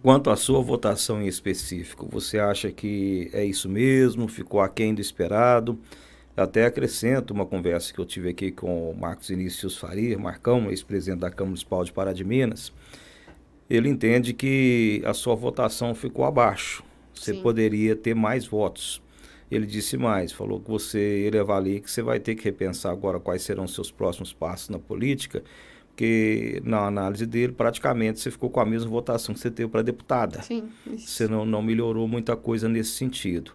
Quanto à sua votação em específico, você acha que é isso mesmo? Ficou aquém do esperado? Até acrescento uma conversa que eu tive aqui com o Marcos Vinícius Faria, Marcão, ex-presidente da Câmara Municipal de Pará de Minas. Ele entende que a sua votação ficou abaixo. Você Sim. poderia ter mais votos. Ele disse mais, falou que ele avalia que você vai ter que repensar agora quais serão os seus próximos passos na política, porque na análise dele, praticamente você ficou com a mesma votação que você teve para deputada. Sim, Você isso. não melhorou muita coisa nesse sentido.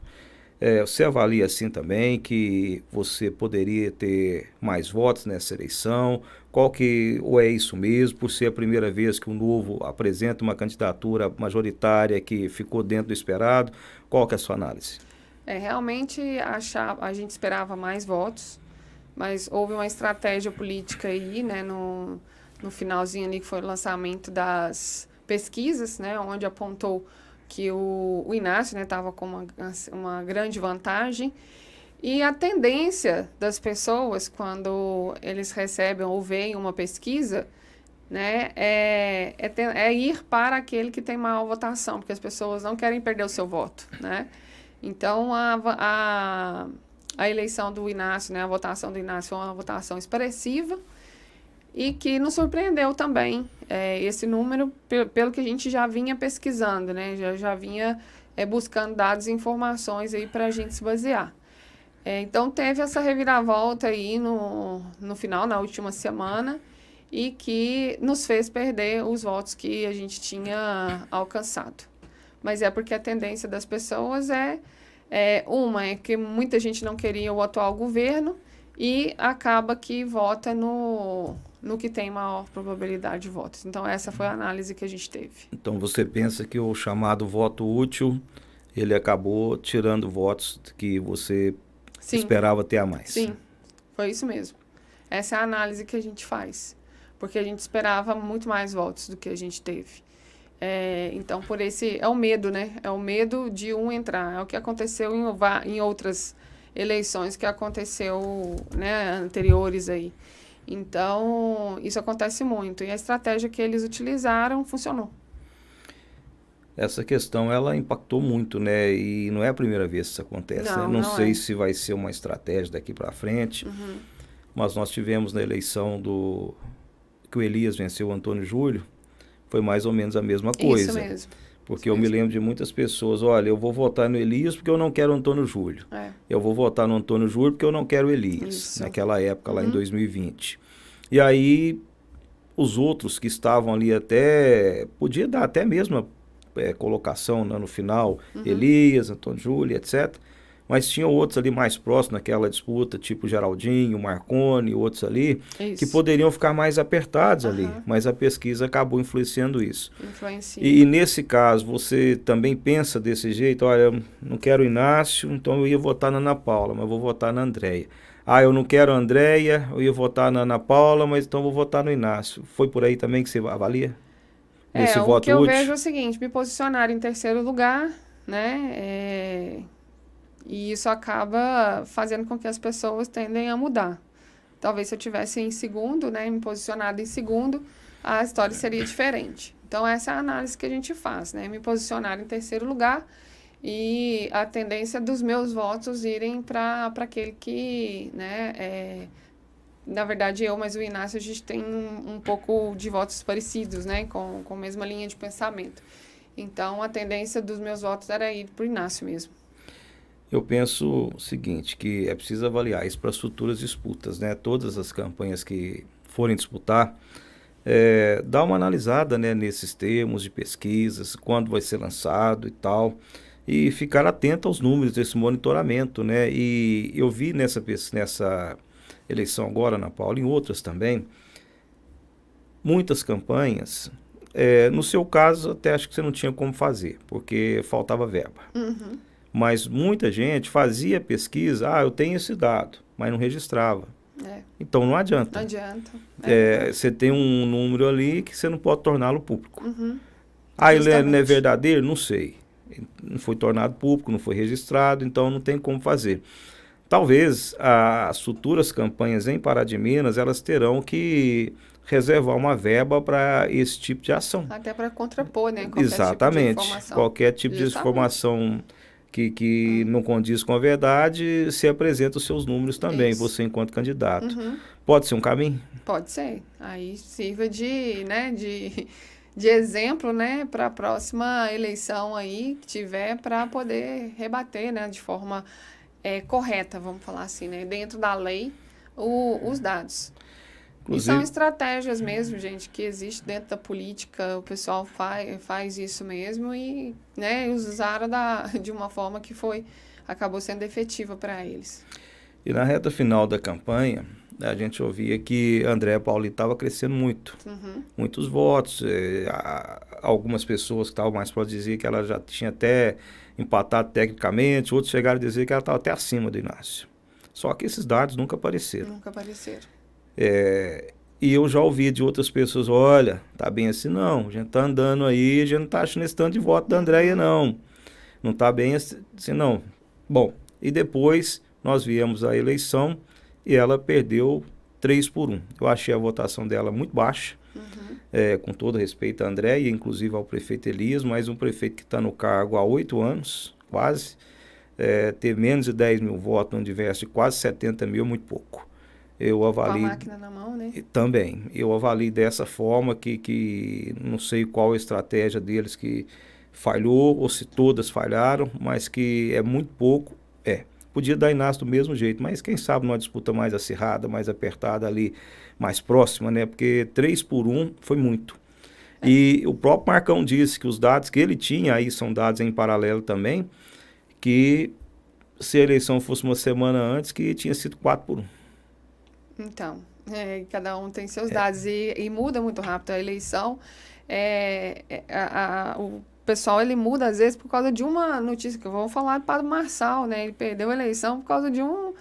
Você avalia assim também que você poderia ter mais votos nessa eleição? Ou é isso mesmo, por ser a primeira vez que o Novo apresenta uma candidatura majoritária que ficou dentro do esperado? Qual que é a sua análise? Realmente a gente esperava mais votos, mas houve uma estratégia política aí, né, no finalzinho ali que foi o lançamento das pesquisas, né, onde apontou que o Inácio, né, estava com uma grande vantagem. E a tendência das pessoas, quando eles recebem ou veem uma pesquisa, né, é ir para aquele que tem maior votação, porque as pessoas não querem perder o seu voto, né? Então, a eleição do Inácio, né, a votação do Inácio foi uma votação expressiva e que nos surpreendeu também. Esse número, pelo que a gente já vinha pesquisando, né, já vinha buscando dados e informações aí para a gente se basear. Então, teve essa reviravolta aí no final, na última semana, e que nos fez perder os votos que a gente tinha alcançado. Mas é porque a tendência das pessoas é que muita gente não queria o atual governo e acaba que vota no que tem maior probabilidade de votos. Então, essa foi a análise que a gente teve. Então você pensa que o chamado voto útil, ele acabou tirando votos que você Sim, esperava ter a mais? sim, foi isso mesmo. Essa é a análise que a gente faz, porque a gente esperava muito mais votos do que a gente teve. Então, é o medo, né? É o medo de um entrar. É o que aconteceu em outras eleições que aconteceu, né, anteriores aí. Então, isso acontece muito. E a estratégia que eles utilizaram funcionou. Essa questão, ela impactou muito, né? E não é a primeira vez que isso acontece, né? Não, Não não sei é. se vai ser uma estratégia daqui para frente, mas nós tivemos na eleição que o Elias venceu o Antônio Júlio, foi mais ou menos a mesma Isso coisa. mesmo. Porque Isso eu me mesmo. lembro de muitas pessoas, olha, eu vou votar no Elias porque eu não quero o Antônio Júlio. É, Eu vou votar no Antônio Júlio porque eu não quero o Elias, isso. naquela época, lá em 2020. E aí, os outros que estavam ali podia dar até mesmo colocação, né, no final, Elias, Antônio Júlio, etc. Mas tinham outros ali mais próximos naquela disputa, tipo Geraldinho, Marconi, outros ali, que Isso. poderiam ficar mais apertados ali. Aham. Mas a pesquisa acabou influenciando isso. Influencia. E nesse caso, você também pensa desse jeito? Olha, eu não quero o Inácio, então eu ia votar na Ana Paula, mas vou votar na Andréia. Ah, eu não quero a Andréia, eu ia votar na Ana Paula, mas então vou votar no Inácio. Foi por aí também que você avalia? Nesse O que voto eu vejo útil? é o seguinte, me posicionar em terceiro lugar, né? E isso acaba fazendo com que as pessoas tendem a mudar. Talvez se eu tivesse em segundo, né, me posicionado em segundo, a história seria diferente. Então essa é a análise que a gente faz, né? Me posicionar em terceiro lugar e a tendência dos meus votos irem para aquele que, né, na verdade mas o Inácio a gente tem um pouco de votos parecidos, né, com a mesma linha de pensamento. Então a tendência dos meus votos era ir para o Inácio mesmo. Eu penso o seguinte, que é preciso avaliar isso para as futuras disputas, né? Todas as campanhas que forem disputar, dá uma analisada, né, nesses termos de pesquisas, quando vai ser lançado e tal, e ficar atento aos números desse monitoramento, né? E eu vi nessa eleição agora, Ana Paula, em outras também, muitas campanhas, no seu caso até acho que você não tinha como fazer, porque faltava verba. Mas muita gente fazia pesquisa, eu tenho esse dado, mas não registrava. Então não Não adianta. adianta. Você tem um número ali que você não pode torná-lo público. Ele não é Justamente. verdadeiro? Não sei. Não foi tornado público, não foi registrado, então não tem como fazer. Talvez as futuras campanhas em Pará de Minas, elas terão que reservar uma verba para esse tipo de ação. Até para contrapor, né? Qualquer Exatamente. Tipo de informação. Qualquer tipo de Justamente. informação que não condiz com a verdade, se apresenta os seus números também, Isso. você enquanto candidato. Uhum. Pode ser um caminho? Pode ser. Aí sirva de exemplo, né, para a próxima eleição aí que tiver para poder rebater, né, de forma correta, vamos falar assim, né, dentro da lei, os dados. E são Inclusive, estratégias mesmo, gente, que existe dentro da política, o pessoal faz isso mesmo e, né, usaram de uma forma que acabou sendo efetiva para eles. e na reta final da campanha, a gente ouvia que Andréa Paulista estava crescendo muito, muitos votos. Algumas pessoas que estavam mais próximas diziam que ela já tinha até empatado tecnicamente, outros chegaram a dizer que ela estava até acima do Inácio. Só que esses dados nunca apareceram. Nunca apareceram. E eu já ouvi de outras pessoas, olha, tá bem assim não, a gente tá andando aí, a gente não tá achando esse tanto de voto da Andréia não. Não tá bem assim não. Bom, e depois nós viemos à eleição e ela perdeu 3-1. Eu achei a votação dela muito baixa, com todo respeito a Andréia, inclusive ao prefeito Elias, mas um prefeito que está no cargo há 8 anos, quase, ter menos de 10 mil votos num diverso de quase 70 mil, muito pouco. Eu avalio, com a máquina na mão, né? Também. Eu avalio dessa forma que não sei qual a estratégia deles que falhou ou se todas falharam, mas que é muito pouco. Podia dar Inácio do mesmo jeito, mas quem sabe numa disputa mais acirrada, mais apertada ali, mais próxima, né? Porque 3-1 foi muito. E o próprio Marcão disse que os dados que ele tinha, aí são dados em paralelo também, que se a eleição fosse uma semana antes, que tinha sido 4-1. Então, cada um tem seus dados e muda muito rápido a eleição. O pessoal ele muda às vezes por causa de uma notícia que eu vou falar para o Marçal, né? Ele perdeu a eleição por causa de um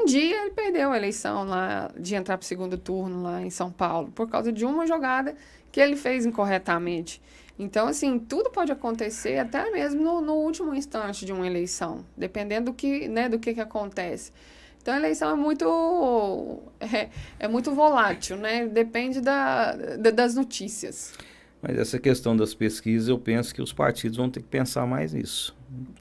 dia ele perdeu a eleição lá de entrar para o segundo turno lá em São Paulo por causa de uma jogada que ele fez incorretamente. Então, assim, tudo pode acontecer até mesmo no último instante de uma eleição, dependendo do que acontece. Então, a eleição é muito volátil, né? Depende das notícias. Mas essa questão das pesquisas, eu penso que os partidos vão ter que pensar mais nisso.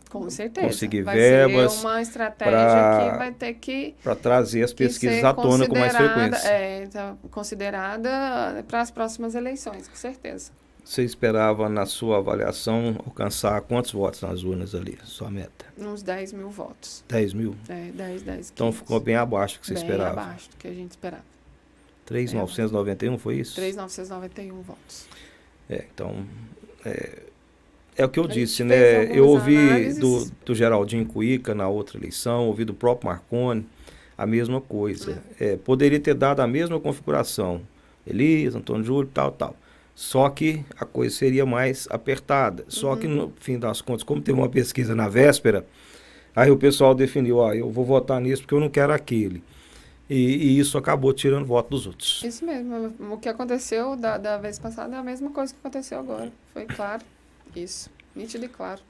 Com certeza. Conseguir vai verbas ser uma estratégia que vai ter que para trazer as pesquisas à tona com mais frequência. Tá considerada para as próximas eleições, com certeza. Você esperava, na sua avaliação, alcançar quantos votos nas urnas ali, sua meta? Uns 10 mil votos. 10 mil? 10. Então ficou bem abaixo do que você esperava. Bem abaixo do que a gente esperava. 3.991 foi isso? 3.991 votos. Então, é o que eu disse, fez né? Eu ouvi análises. do Geraldinho Cuica na outra eleição, ouvi do próprio Marconi, a mesma coisa. Poderia ter dado a mesma configuração. Elias, Antônio Júlio, tal. Só que a coisa seria mais apertada. Só que, no fim das contas, como teve uma pesquisa na véspera, aí o pessoal definiu, eu vou votar nisso porque eu não quero aquele. E isso acabou tirando voto dos outros. Isso mesmo. O que aconteceu da vez passada é a mesma coisa que aconteceu agora. Foi claro. Isso. Nítido e claro.